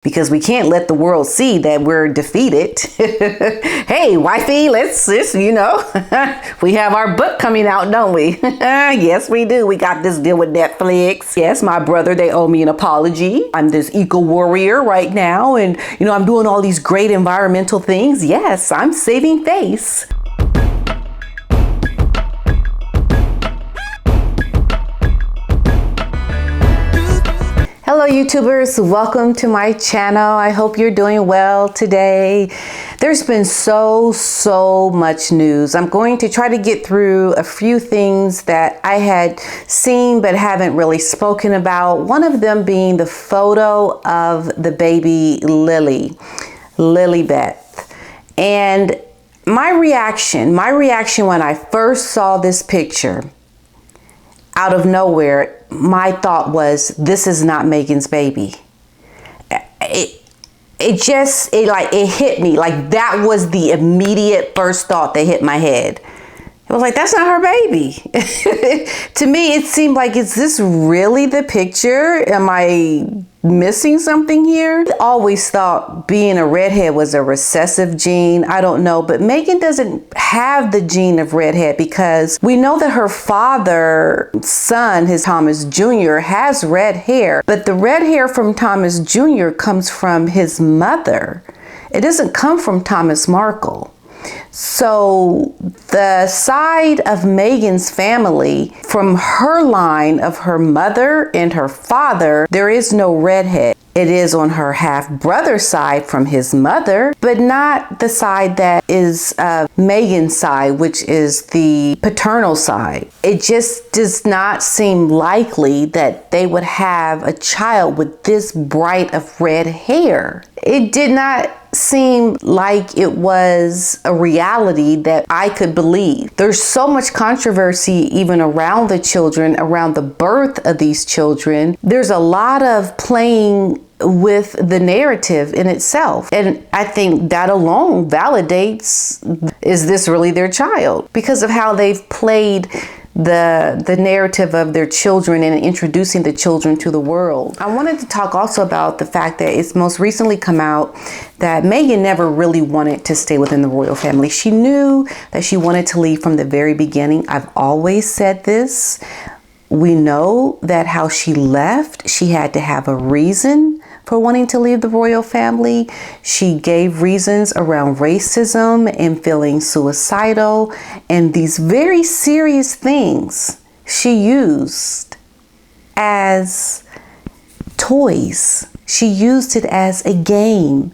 because we can't let the world see that we're defeated. Hey, wifey, let's we have our book coming out, don't we? Yes, we do. We got this deal with Netflix. Yes, my brother, they owe me an apology. I'm this eco warrior right now, and I'm doing all these great environmental things. Yes, I'm saving face. Hello YouTubers, welcome to my channel. I hope you're doing well today. There's been so much news. I'm going to try to get through a few things that I had seen but haven't really spoken about. One of them being the photo of the baby Lilibeth. And my reaction when I first saw this picture, out of nowhere, my thought was, this is not Megan's baby. It hit me. Like, that was the immediate first thought that hit my head. It was like, that's not her baby. To me, it seemed like, is this really the picture? Am I missing something here? I always thought being a redhead was a recessive gene. I don't know, but Megan doesn't have the gene of redhead, because we know that her father's son, his Thomas Jr., has red hair, but the red hair from Thomas Jr. comes from his mother. It doesn't come from Thomas Markle. So the side of Megan's family, from her line of her mother and her father, there is no redhead. It is on her half-brother side from his mother, but not the side that is Megan's side, which is the paternal side. It just does not seem likely that they would have a child with this bright of red hair. It did not seem like it was a reality that I could believe. There's so much controversy even around the children, around the birth of these children. There's a lot of playing with the narrative in itself. And I think that alone validates, is this really their child? Because of how they've played the narrative of their children and introducing the children to the world. I wanted to talk also about the fact that it's most recently come out that Megan never really wanted to stay within the royal family. She knew that she wanted to leave from the very beginning. I've always said this. We know that how she left, she had to have a reason for wanting to leave the royal family. She gave reasons around racism and feeling suicidal, and these very serious things she used as toys. She used it as a game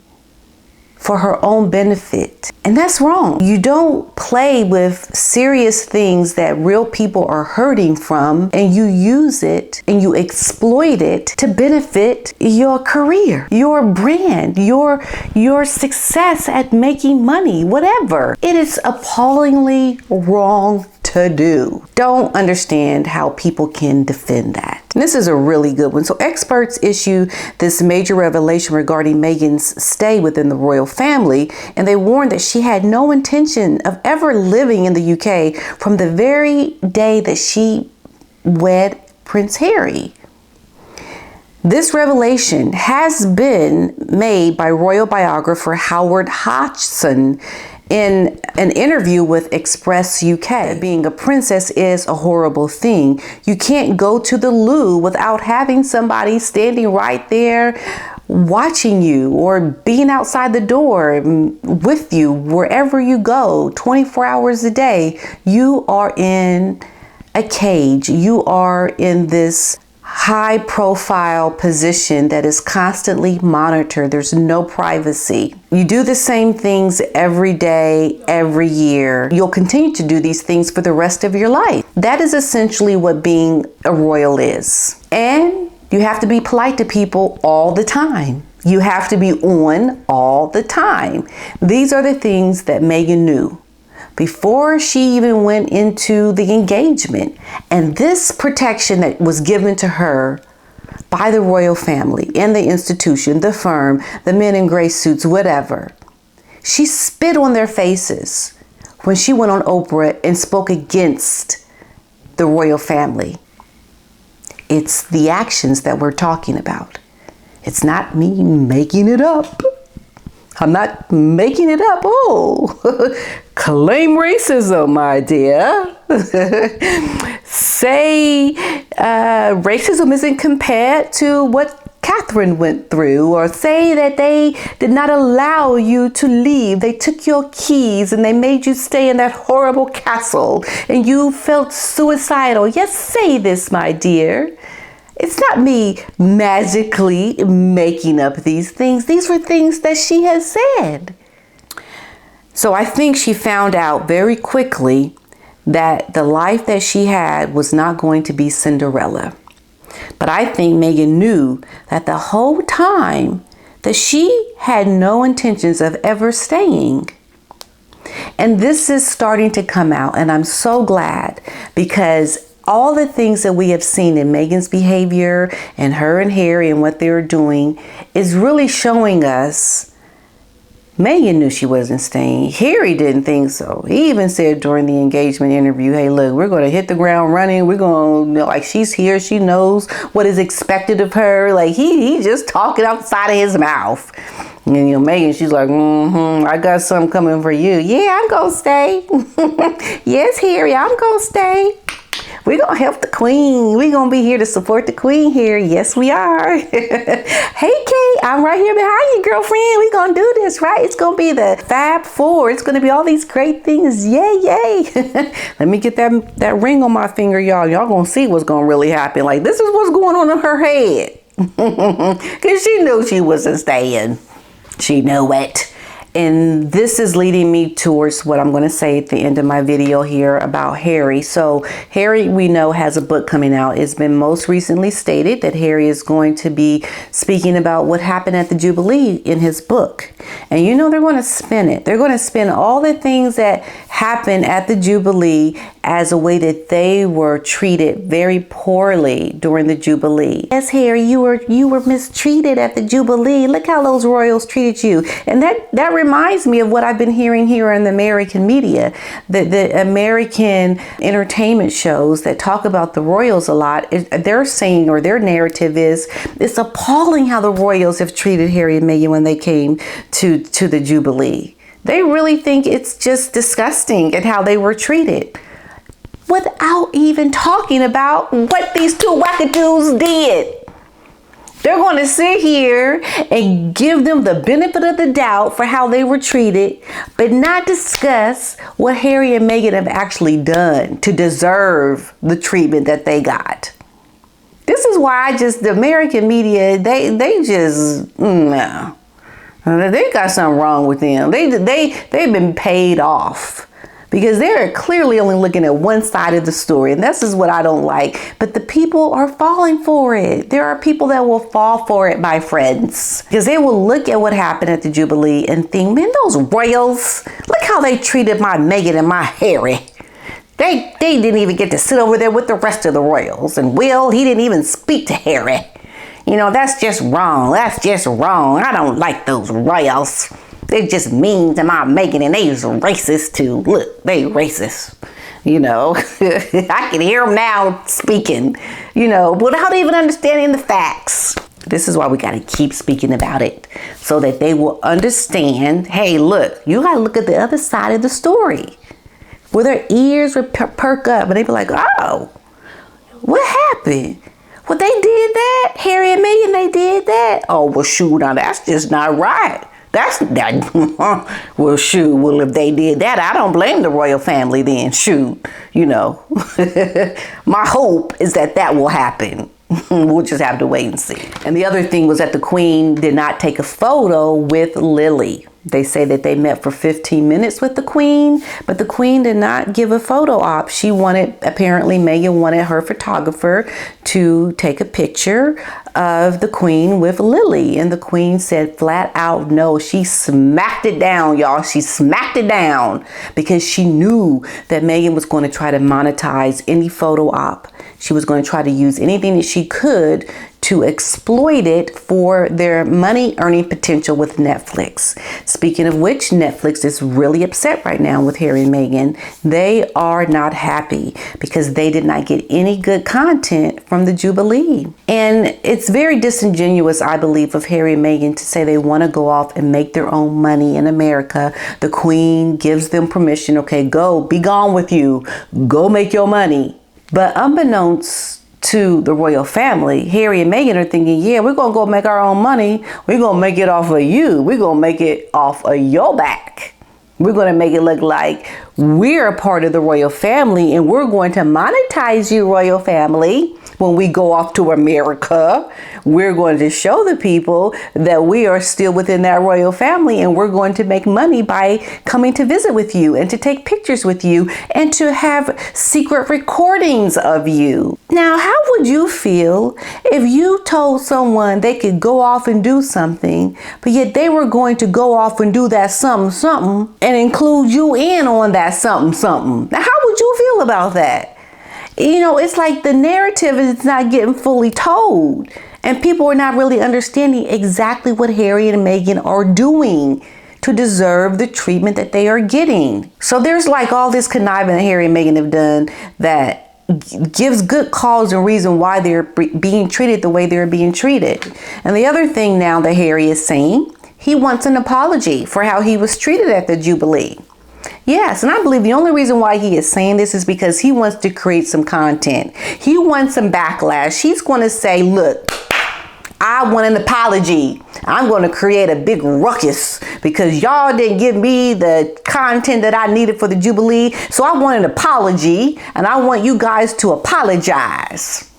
for her own benefit. And that's wrong. You don't play with serious things that real people are hurting from, and you use it and you exploit it to benefit your career, your brand, your success at making money, whatever. It is appallingly wrong to do. Don't understand how people can defend that. And this is a really good one. So experts issue this major revelation regarding Megan's stay within the royal family, and they warned that she had no intention of ever living in the UK from the very day that she wed Prince Harry. This revelation has been made by royal biographer Howard Hodgson in an interview with Express UK. Being a princess is a horrible thing. You can't go to the loo without having somebody standing right there watching you, or being outside the door with you wherever you go 24 hours a day. You are in a cage. You are in this high profile position that is constantly monitored. There's no privacy. You do the same things every day, every year. You'll continue to do these things for the rest of your life. That is essentially what being a royal is. And you have to be polite to people all the time. You have to be on all the time. These are the things that Megan knew before she even went into the engagement. And this protection that was given to her by the royal family and the institution, the firm, the men in gray suits, whatever, she spit on their faces when she went on Oprah and spoke against the royal family. It's the actions that we're talking about. It's not me making it up. I'm not making it up. Oh, claim racism, my dear. Say racism isn't compared to what Catherine went through, or say that they did not allow you to leave. They took your keys and they made you stay in that horrible castle and you felt suicidal. Yes, say this, my dear. It's not me magically making up these things. These were things that she has said. So I think she found out very quickly that the life that she had was not going to be Cinderella. But I think Megan knew that the whole time that she had no intentions of ever staying. And this is starting to come out, and I'm so glad, because all the things that we have seen in Megan's behavior and her and Harry and what they were doing is really showing us Megan knew she wasn't staying. Harry didn't think so. He even said during the engagement interview, hey, look, we're going to hit the ground running. We're going to, like, she's here. She knows what is expected of her. Like, he just talking outside of his mouth. And, Megan, she's like, I got something coming for you. Yeah, I'm going to stay. Yes, Harry, I'm going to stay. We're going to help the queen. We're going to be here to support the queen here. Yes, we are. Hey, Kate, I'm right here behind you, girlfriend. We're going to do this, right? It's going to be the Fab Four. It's going to be all these great things. Yay, yay. Let me get that ring on my finger, y'all. Y'all going to see what's going to really happen. Like, this is what's going on in her head. Because she knew she wasn't staying. She knew it. And this is leading me towards what I'm going to say at the end of my video here about Harry. So Harry, we know, has a book coming out. It's been most recently stated that Harry is going to be speaking about what happened at the Jubilee in his book. And they're going to spin it. They're going to spin all the things that happened at the Jubilee as a way that they were treated very poorly during the Jubilee. Yes, Harry, you were mistreated at the Jubilee. Look how those royals treated you. And that reminds me of what I've been hearing here in the American media. The American entertainment shows that talk about the royals a lot, they're saying, or their narrative is, it's appalling how the royals have treated Harry and Meghan when they came to the Jubilee. They really think it's just disgusting at how they were treated, without even talking about what these two wackadoos did. They're going to sit here and give them the benefit of the doubt for how they were treated, but not discuss what Harry and Meghan have actually done to deserve the treatment that they got. This is why the American media, they just, no. They got something wrong with them. They've been paid off. Because they're clearly only looking at one side of the story. And this is what I don't like. But the people are falling for it. There are people that will fall for it, my friends. Because they will look at what happened at the Jubilee and think, man, those royals, look how they treated my Meghan and my Harry. They didn't even get to sit over there with the rest of the royals. And Will, he didn't even speak to Harry. That's just wrong. That's just wrong. I don't like those royals. They're just mean to my Meghan, and they's racist too. Look, they racist. I can hear them now speaking, without even understanding the facts. This is why we got to keep speaking about it, so that they will understand, hey, look, you got to look at the other side of the story. Where their ears would perk up, and they'd be like, oh, what happened? Well, they did that. Harry and Meghan, they did that. Oh, well, shoot, now that's just not right. Well, shoot, well, if they did that, I don't blame the royal family then. Shoot, my hope is that will happen. We'll just have to wait and see. And the other thing was that the Queen did not take a photo with Lily. They say that they met for 15 minutes with the Queen, but the Queen did not give a photo op. Apparently Meghan wanted her photographer to take a picture of the Queen with Lily. And the Queen said flat out no. She smacked it down, y'all. She smacked it down because she knew that Meghan was going to try to monetize any photo op. She was going to try to use anything that she could to exploit it for their money earning potential with Netflix. Speaking of which, Netflix is really upset right now with Harry and Meghan. They are not happy because they did not get any good content from the Jubilee. And it's very disingenuous, I believe, of Harry and Meghan to say they want to go off and make their own money in America. The Queen gives them permission. Okay, go, be gone with you. Go make your money. But unbeknownst to the royal family, Harry and Meghan are thinking, yeah, we're going to go make our own money. We're going to make it off of you. We're going to make it off of your back. We're going to make it look like we're a part of the royal family, and we're going to monetize you, royal family. When we go off to America, we're going to show the people that we are still within that royal family, and we're going to make money by coming to visit with you and to take pictures with you and to have secret recordings of you. Now, how would you feel if you told someone they could go off and do something, but yet they were going to go off and do that something and include you in on that something? Now, how would you feel about that? You know, it's like the narrative is not getting fully told, and people are not really understanding exactly what Harry and Meghan are doing to deserve the treatment that they are getting. So there's like all this conniving that Harry and Meghan have done that gives good cause and reason why they're being treated the way they're being treated. And the other thing now that Harry is saying, he wants an apology for how he was treated at the Jubilee. Yes, and I believe the only reason why he is saying this is because he wants to create some content. He wants some backlash. He's going to say, look, I want an apology. I'm going to create a big ruckus because y'all didn't give me the content that I needed for the Jubilee. So I want an apology, and I want you guys to apologize.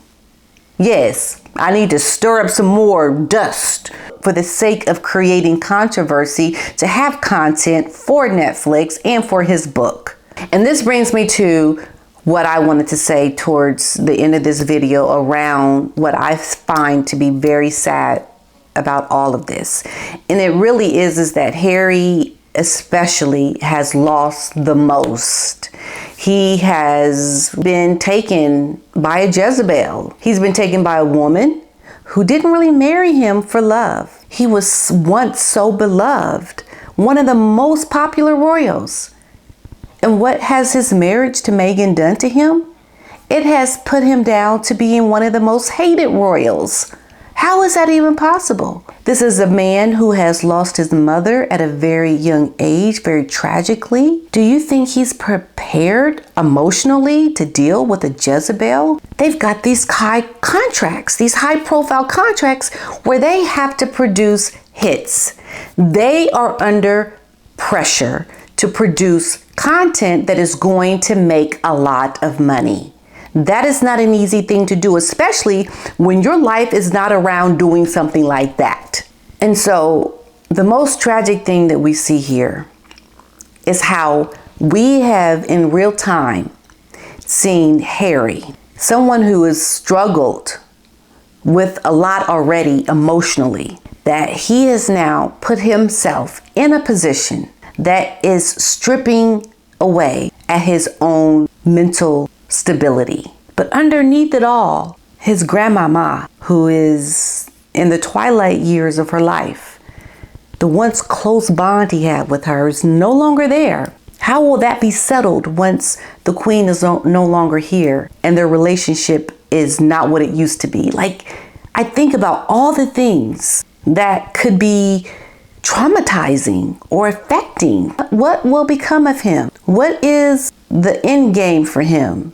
Yes, I need to stir up some more dust for the sake of creating controversy to have content for Netflix and for his book. And this brings me to what I wanted to say towards the end of this video around what I find to be very sad about all of this. And it really is that Harry especially has lost the most. He has been taken by a Jezebel. He's been taken by a woman who didn't really marry him for love. He was once so beloved, one of the most popular royals. And what has his marriage to Meghan done to him? It has put him down to being one of the most hated royals. How is that even possible? This is a man who has lost his mother at a very young age, very tragically. Do you think he's prepared emotionally to deal with a Jezebel? They've got these high contracts, these high profile contracts where they have to produce hits. They are under pressure to produce content that is going to make a lot of money. That is not an easy thing to do, especially when your life is not around doing something like that. And so the most tragic thing that we see here is how we have in real time seen Harry, someone who has struggled with a lot already emotionally, that he has now put himself in a position that is stripping away at his own mental stability. But underneath it all, his grandmama, who is in the twilight years of her life, the once close bond he had with her is no longer there. How will that be settled once the Queen is no longer here and their relationship is not what it used to be? Like, I think about all the things that could be traumatizing or affecting. What will become of him? What is the end game for him?